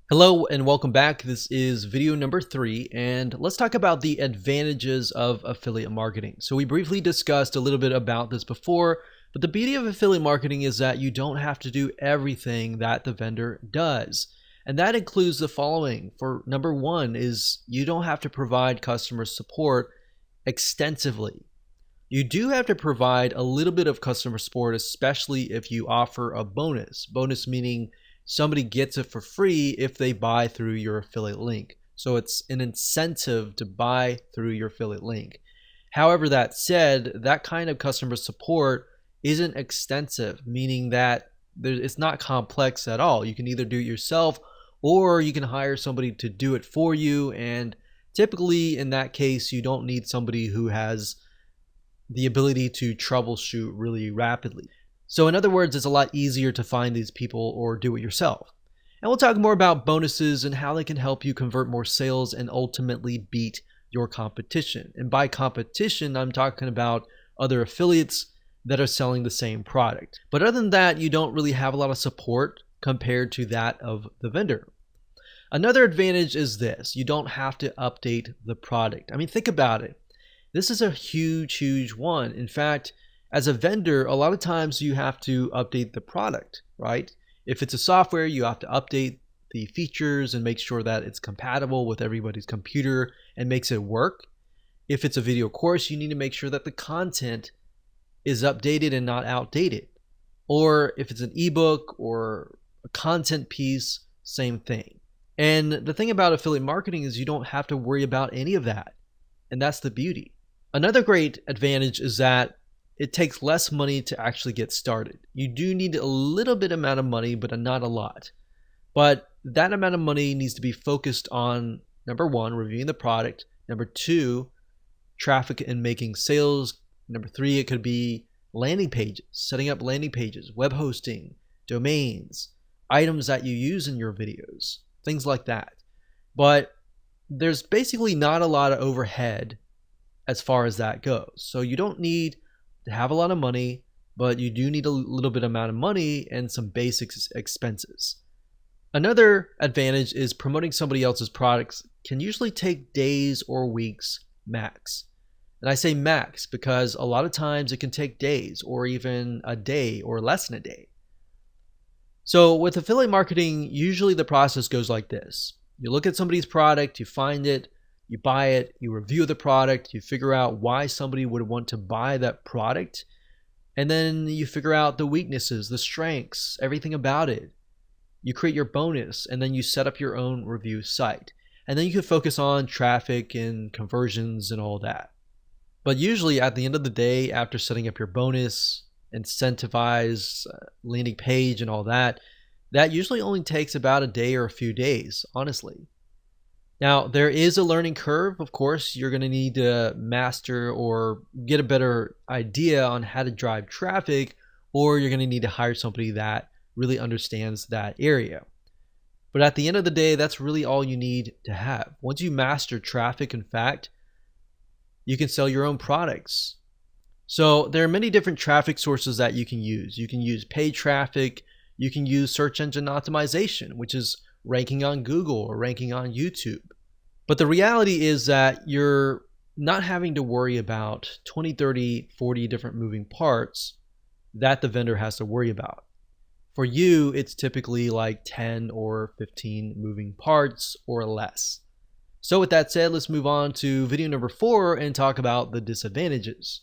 Hello and welcome back. This is video number 3, and let's talk about the advantages of affiliate marketing. So we briefly discussed a little bit about this before, but the beauty of affiliate marketing is that you don't have to do everything that the vendor does. And that includes the following. For number 1 is you don't have to provide customer support extensively. You do have to provide a little bit of customer support, especially if you offer a bonus. Bonus meaning somebody gets it for free if they buy through your affiliate link. So it's an incentive to buy through your affiliate link. However, that said, that kind of customer support isn't extensive, meaning that it's not complex at all. You can either do it yourself or you can hire somebody to do it for you. And typically in that case, you don't need somebody who has the ability to troubleshoot really rapidly. So in other words, it's a lot easier to find these people or do it yourself. And we'll talk more about bonuses and how they can help you convert more sales and ultimately beat your competition. And by competition, I'm talking about other affiliates that are selling the same product. But other than that, you don't really have a lot of support compared to that of the vendor. Another advantage is this: you don't have to update the product. I mean, think about it. This is a huge one. In fact, as a vendor, a lot of times you have to update the product, right? If it's a software, you have to update the features and make sure that it's compatible with everybody's computer and makes it work. If it's a video course, you need to make sure that the content is updated and not outdated. Or if it's an ebook or a content piece, same thing. And the thing about affiliate marketing is you don't have to worry about any of that. And that's the beauty. Another great advantage is that it takes less money to actually get started. You do need a little bit amount of money, but not a lot. But that amount of money needs to be focused on, number 1, reviewing the product. Number 2, traffic and making sales. Number 3, it could be landing pages, setting up landing pages, web hosting, domains, items that you use in your videos, things like that. But there's basically not a lot of overhead as far as that goes. So you don't need to have a lot of money, but you do need a little bit amount of money and some basic expenses. Another advantage is promoting somebody else's products can usually take days or weeks max. And I say max because a lot of times it can take days or even a day or less than a day. So with affiliate marketing, usually the process goes like this. You look at somebody's product, you find it, you buy it, you review the product, you figure out why somebody would want to buy that product, and then you figure out the weaknesses, the strengths, everything about it. You create your bonus, and then you set up your own review site. And then you can focus on traffic and conversions and all that. But usually at the end of the day, after setting up your bonus, incentivize, landing page and all that, that usually only takes about a day or a few days, honestly. Now, there is a learning curve. Of course, you're going to need to master or get a better idea on how to drive traffic, or you're going to need to hire somebody that really understands that area. But at the end of the day, that's really all you need to have. Once you master traffic, in fact, you can sell your own products. So there are many different traffic sources that you can use. You can use paid traffic. You can use search engine optimization, which is ranking on Google or ranking on YouTube. But the reality is that you're not having to worry about 20, 30, 40 different moving parts that the vendor has to worry about. For you, it's typically like 10 or 15 moving parts or less. So with that said, let's move on to video number 4 and talk about the disadvantages.